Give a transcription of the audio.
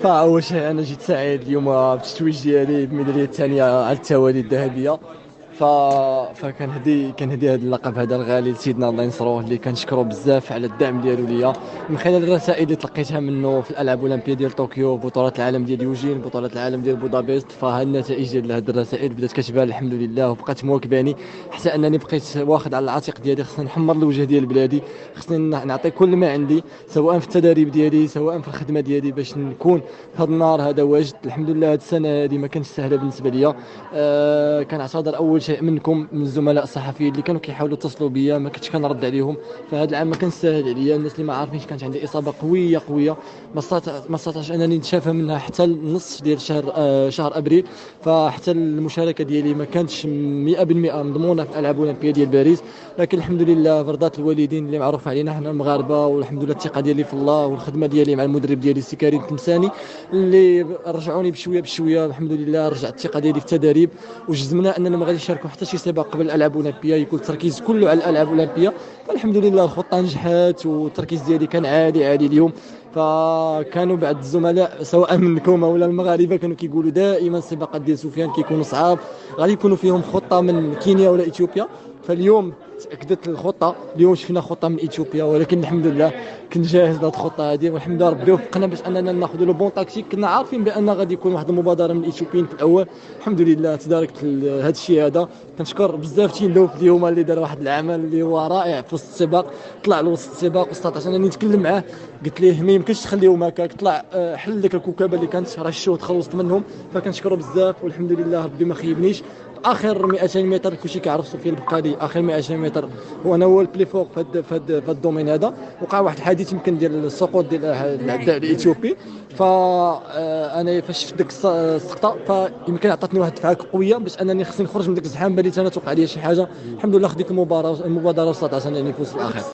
فأول شيء أنا جيت سعيد اليوم بالتتويج ديالي بالميدالية الثانية على التوالي الذهبية. ف... كان هدي هذا اللقب هذا الغالي لسيدنا الله ينصروه، اللي كنشكره بزاف على الدعم ديالو ليا من خلال الرسائل اللي تلقيتها منه في الالعاب الاولمبيه ديال طوكيو، بطولات العالم ديال يوجين، بطولات العالم ديال بودابست. فها النتائج ديال هذه الرسائل بدات كتبان الحمد لله وبقات مواكباني، حتى انني بقيت واخد على العاتق ديالي خصني نحمر الوجه ديال بلادي، خصني نعطي كل ما عندي سواء في التدريب ديالي سواء في الخدمه ديالي باش نكون في هذا النهار هذا واجد. الحمد لله هذه السنه هذه ما كانتش سهله بالنسبه ليا. كنعتذر اول شيء منكم من الزملاء الصحفيين اللي كانوا كيحاولوا يتصلوا بيا، ما كنتش كنرد عليهم. فهذا العام ما كانش ساهل عليا، الناس اللي ما عارفينش كانت عندي اصابه قويه قويه، ما استطعتش انني نتشافى منها حتى النصف ديال شهر ابريل. فحتى المشاركه ديالي ما كانتش 100% مضمونه في الالعاب الاولمبيه ديال باريس. لكن الحمد لله برضات الوالدين اللي معروف علينا حنا المغاربه، والحمد لله الثقه ديالي في الله والخدمه ديالي مع المدرب ديالي سي كريم التمساني اللي رجعوني بشويه بشويه. الحمد لله رجعت الثقه ديالي في التدريب، وجزمنا اننا ما غاديش نشاركوا حتى شي سباق قبل الالعاب الاولمبيه، يكون التركيز كله على الالعاب الاولمبيه. فالحمد لله الخطه نجحت والتركيز ديالي كان عالي عالي اليوم. فكانوا بعض الزملاء سواء منكم او المغاربه كانوا كيقولوا دائما السباقات ديال سفيان كيكونوا صعاب، غادي يكونوا فيهم خطه من كينيا ولا اثيوبيا. فاليوم تاكدت الخطه، اليوم شفنا خطه من اثيوبيا، ولكن الحمد لله كنت جاهز لهذه الخطه هذه، والحمد لله ربي وفقنا باش اننا ناخذ لو بون تاكتيك. كنا عارفين بان غادي يكون واحد المبادره من الاثيوبيين في الاول، الحمد لله تداركت هذا الشيء هذا. كنشكر بزاف تيندوف اليوم اللي دار واحد العمل اللي هو رائع في وسط السباق، طلع لوسط السباق واستطعت انني نتكلم معاه. قلت ليه ما يمكنش تخليهم هكاك، طلع حل ديك الكوكبه اللي كانت رشوه تخلصت منهم. فكنشكره بزاف والحمد لله ربي ما خيبنيش. اخر 200 متر كلشي كيعرف سفيان البقالي، اخر 200 متر هو انا هو البلي فوق في هذا الدومين هذا. وقع واحد الحادث يمكن ديال السقوط ديال العداء الاثيوبي. فانا فاش شفت ديك السقطه فيمكن عطاتني واحد الدفعه قويه باش انني خصني نخرج من ديك الزحام، بالي انا توقع لي شي حاجه. الحمد لله خديت المبادره واستطعت انني نفوز في الاخر.